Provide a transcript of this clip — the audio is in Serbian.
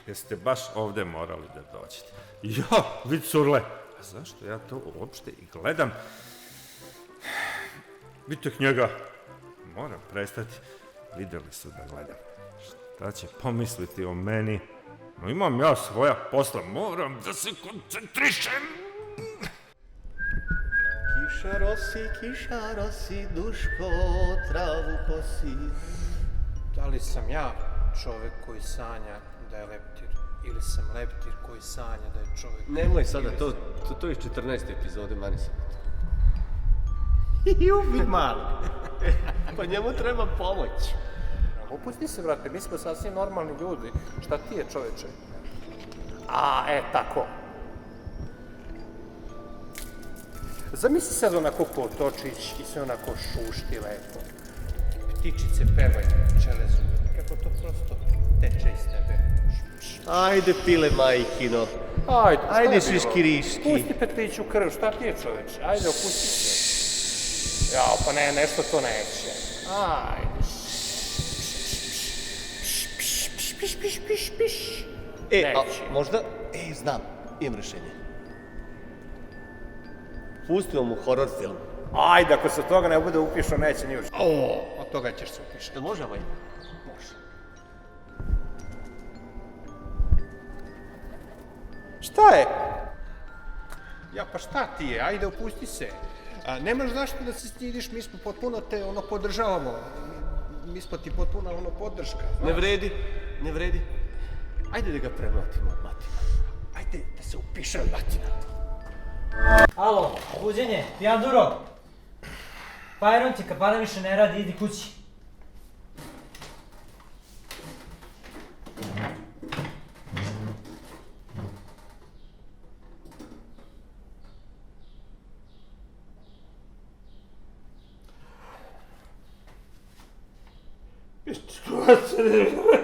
Jeste baš ovde morali da dođete. Jo, vid surle. A zašto ja to uopšte i gledam? Vidite njega. Moram prestati. Videli su da gledam. Šta će pomisliti o meni? No imam ja svoja posla. Moram da se koncentrišem. Kiša rosi, Duško travu kosi. Da li sam ja čovek koji sanja da je leptir? Ili sam leptir koji sanja da je čovek? Nemoj sada, to je iz 14. epizode, mani se. Vid mali. Pa njemu treba pomoć. Opusti se, brate, mi smo sasvim normalni ljudi. Šta ti je, čoveče? Tako. Zamisli sad onako kotočić i sve onako šušti lepo. Ptičice pevaju, čelezu. Kako to prosto teče iz tebe. Ajde, pile majkino. Ajde, šiškiriški. Pusti petliću krv, šta ti je, čoveče? Ajde, opusti se. Jao, pa ne, nešto to neće. Ajde. Piš. Možda, znam, imam rešenje. Pustimo mu horor film. Ajde, ako se od toga ne bude upišao, neće ni uopšte. Od toga ćeš se upišati. Jel može ovaj? Može. Šta je? Ja, pa šta ti je? Ajde, opusti se. Nemaš zašto da se stidiš, mi smo potpuno te podržavamo. Mi smo ti potpuno podrška. Ne vredi. Ajde da ga premlatimo od matina. Ajde da se upiše od matina. Alo, buđenje, pijan duro. Fajron ti, kapana više ne radi, idi kući. Što se ne